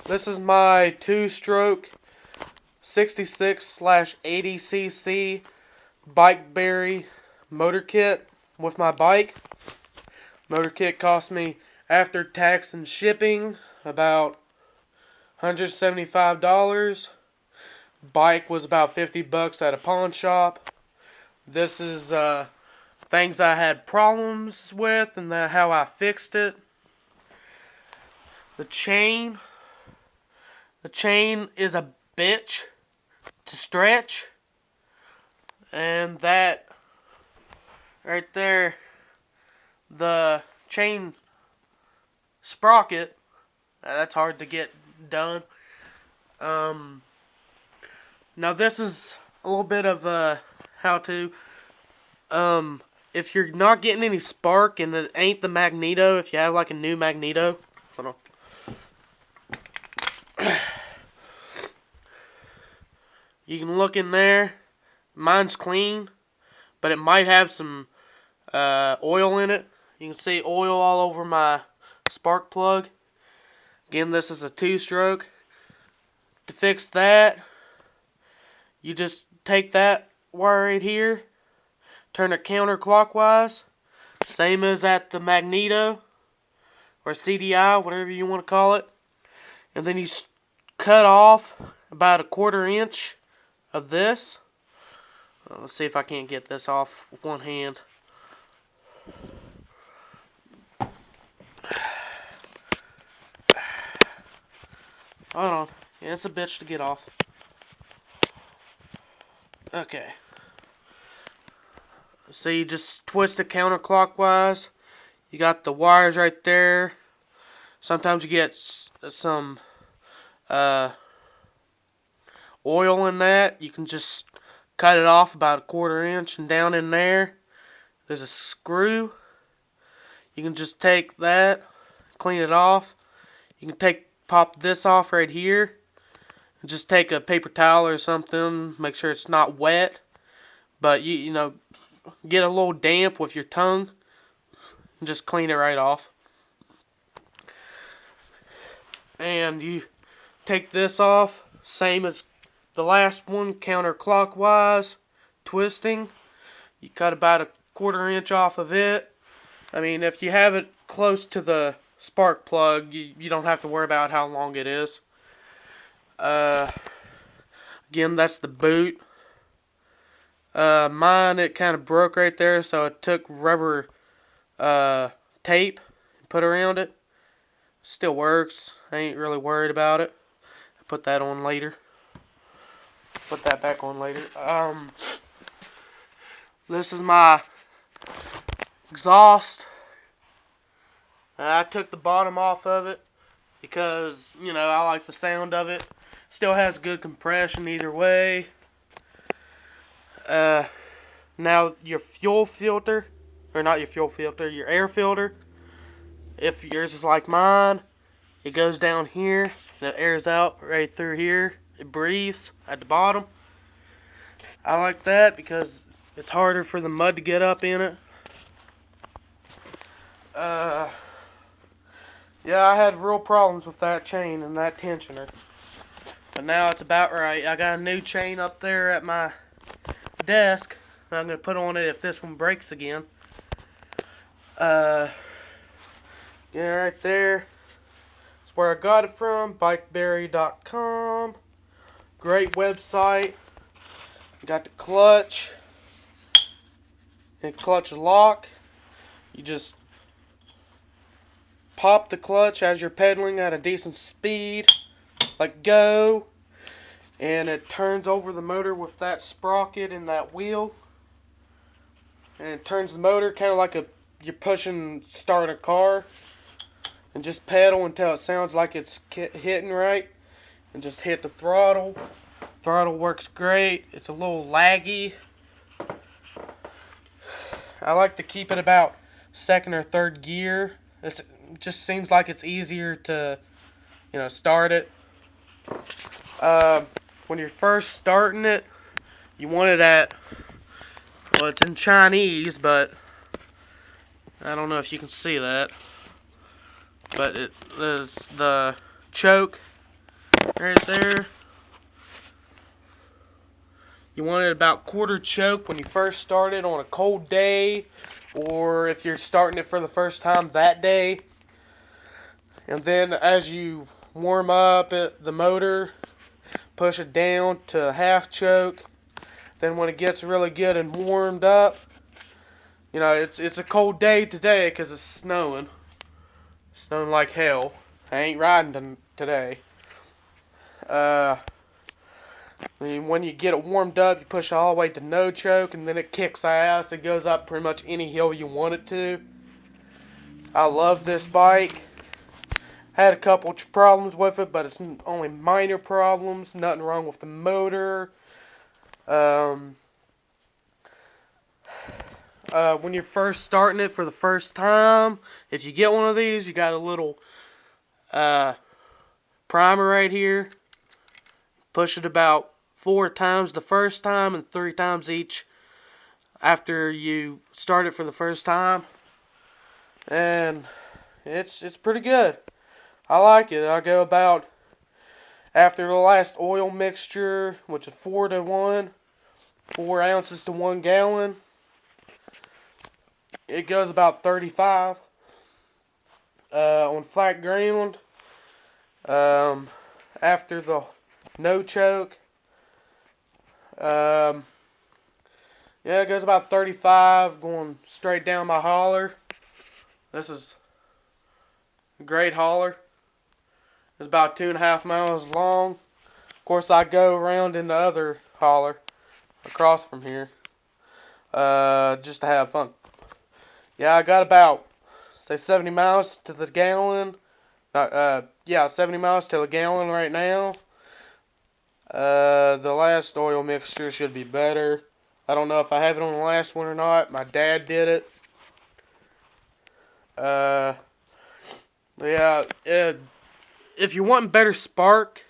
This is my 2-stroke 66/80cc Bikeberry motor kit with my bike. Motor kit cost me, after tax and shipping, about $175. Bike was about $50 at a pawn shop. This is things I had problems with and how I fixed it. The chain is a bitch to stretch, and that right there, the chain sprocket, that's hard to get done. Now this is a little bit of a how-to. If you're not getting any spark and it ain't the magneto, if you have like a new magneto, hold on. You can look in there. Mine's clean, but it might have some oil in it. You can see oil all over my spark plug. Again, this is a 2-stroke. To fix that, you just take that wire right here, turn it counterclockwise, same as at the magneto or CDI, whatever you want to call it, and then you cut off about 1/4 inch of this. Let's see if I can't get this off with one hand. Hold on. Yeah, it's a bitch to get off. Okay. So you just twist it counterclockwise. You got the wires right there. Sometimes you get some oil in that. You can just cut it off about 1/4 inch, and down in there there's a screw. You can just take that, clean it off. You can pop this off right here. Just take a paper towel or something, make sure it's not wet, but you know, get a little damp with your tongue and just clean it right off. And you take this off, same as the last one, counterclockwise, twisting. You cut about 1/4 inch off of it. I mean, if you have it close to the spark plug, you don't have to worry about how long it is. Again, that's the boot. Mine, it kind of broke right there, so I took rubber tape and put around it. Still works. I ain't really worried about it. I put that on later. Put that back on later. This is my exhaust. I took the bottom off of it because, you know, I like the sound of it. Still has good compression either way. Now your fuel filter, or not your fuel filter, your air filter, if yours is like mine, it goes down here, and it airs out right through here. It breathes at the bottom. I like that because it's harder for the mud to get up in it. Yeah, I had real problems with that chain and that tensioner, but now it's about right. I got a new chain up there at my desk. I'm going to put on it if this one breaks again. Yeah, right there. That's where I got it from, bikeberry.com. Great website. Got the clutch and clutch lock. You just pop the clutch as you're pedaling at a decent speed, like go, and it turns over the motor with that sprocket and that wheel, and it turns the motor kind of like you're pushing start a car, and just pedal until it sounds like it's hitting right, and just hit the throttle. Throttle works great. It's a little laggy. I like to keep it about 2nd or 3rd gear. It just seems like it's easier to, you know, start it. When you're first starting it, you want it at, well, it's in Chinese, but I don't know if you can see that. But it is the choke right there. You want it about quarter choke when you first start it on a cold day, or if you're starting it for the first time that day. And then as you warm up the motor, push it down to half choke. Then when it gets really good and warmed up, you know, it's a cold day today because it's snowing. Snowing like hell. I ain't riding today. When you get it warmed up, you push it all the way to no choke, and then it kicks ass. It goes up pretty much any hill you want it to. I love this bike. Had a couple problems with it, but it's only minor problems. Nothing wrong with the motor. When you're first starting it for the first time, if you get one of these, you got a little primer right here. Push it about 4 times the first time and 3 times each after you start it for the first time. And it's pretty good. I like it. I go about, after the last oil mixture, which is 4 to 1, 4 ounces to 1 gallon, it goes about 35 on flat ground. After the no choke, yeah, it goes about 35 going straight down my hauler. This is a great hauler. It's about 2.5 miles long. Of course, I go around in the other hauler across from here just to have fun. Yeah, I got about, say, 70 miles to the gallon. Yeah, 70 miles to the gallon right now. The last oil mixture should be better. I don't know if I have it on the last one or not. My dad did it. Yeah, if you want better spark,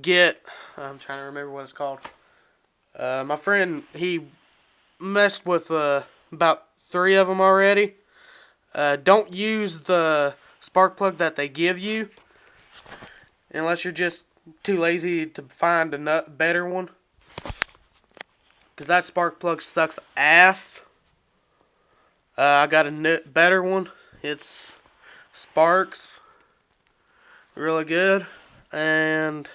get, I'm trying to remember what it's called. My friend, he messed with about 3 of them already. Don't use the spark plug that they give you unless you're just too lazy to find a better one, because that spark plug sucks ass. I got a better one. It's sparks really good, and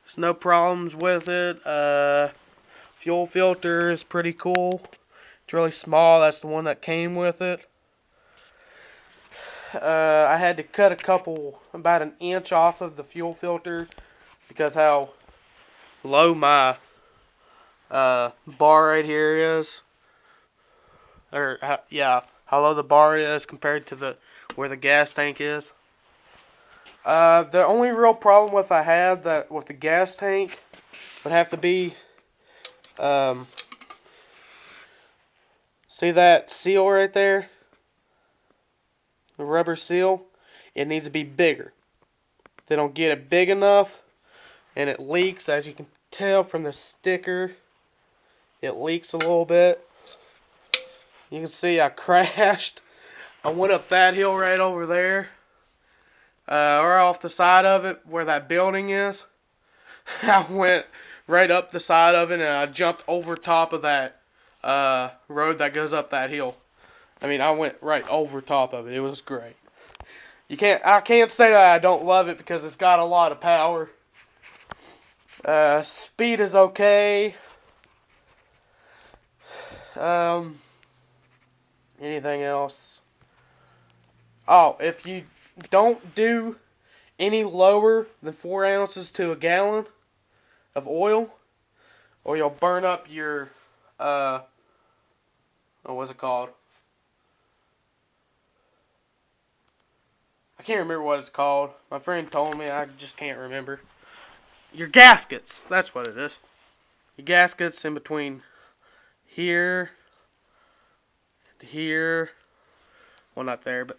there's no problems with it. Fuel filter is pretty cool. It's really small. That's the one that came with it. I had to cut about an inch off of the fuel filter because how low my bar right here is. Or yeah, how low the bar is compared to where the gas tank is. The only real problem with the gas tank would have to be, see that seal right there? The rubber seal? It needs to be bigger. If they don't get it big enough, and it leaks, as you can tell from the sticker, it leaks a little bit. You can see I crashed. I went up that hill right over there, or off the side of it where that building is. I went right up the side of it, and I jumped over top of that road that goes up that hill. I mean, I went right over top of it. It was great. I can't say that I don't love it because it's got a lot of power. Speed is okay. Anything else? Oh, if you don't do any lower than 4 ounces to a gallon of oil, or you'll burn up your, what's it called? I can't remember what it's called. My friend told me, I just can't remember. Your gaskets, that's what it is. Your gaskets in between here to here. Well, not there, but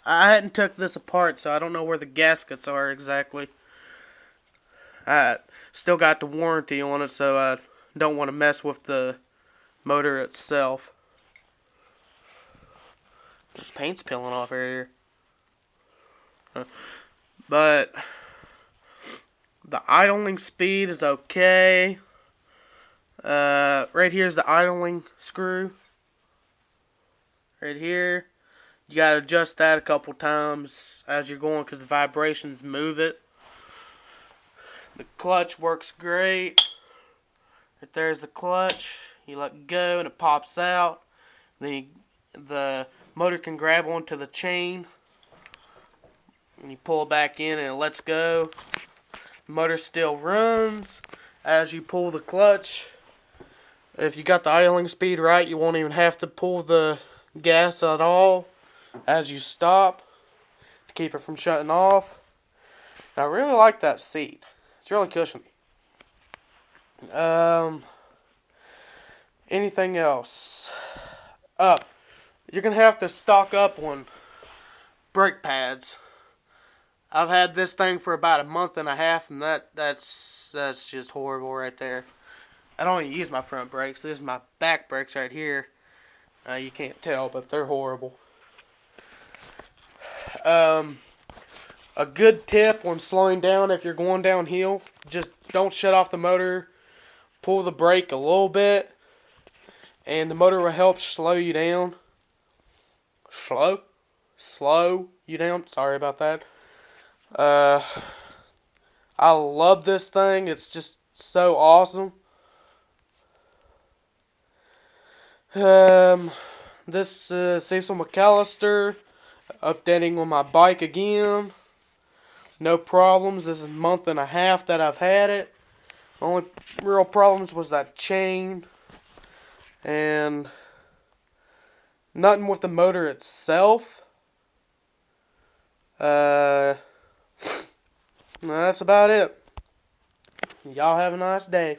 I hadn't took this apart, so I don't know where the gaskets are exactly. I still got the warranty on it, so I don't want to mess with the motor itself. The paint's peeling off right here. but the idling speed is okay. Right here's the idling screw. Right here. You gotta adjust that a couple times as you're going because the vibrations move it. The clutch works great. Right there's the clutch. You let go and it pops out. Then the motor can grab onto the chain. And you pull it back in and it lets go. The motor still runs as you pull the clutch. If you got the idling speed right, you won't even have to pull the gas at all as you stop to keep it from shutting off. And I really like that seat. It's really cushiony. Anything else? You're gonna have to stock up on brake pads. I've had this thing for about a month and a half, and that's just horrible right there. I don't even use my front brakes. This is my back brakes right here. You can't tell, but they're horrible. A good tip when slowing down if you're going downhill, just don't shut off the motor. Pull the brake a little bit, and the motor will help slow you down. Slow you down. Sorry about that. I love this thing. It's just so awesome. This is Cecil McAllister updating on my bike again. No problems. This is a month and a half that I've had it. Only real problems was that chain and nothing with the motor itself. That's about it. Y'all have a nice day.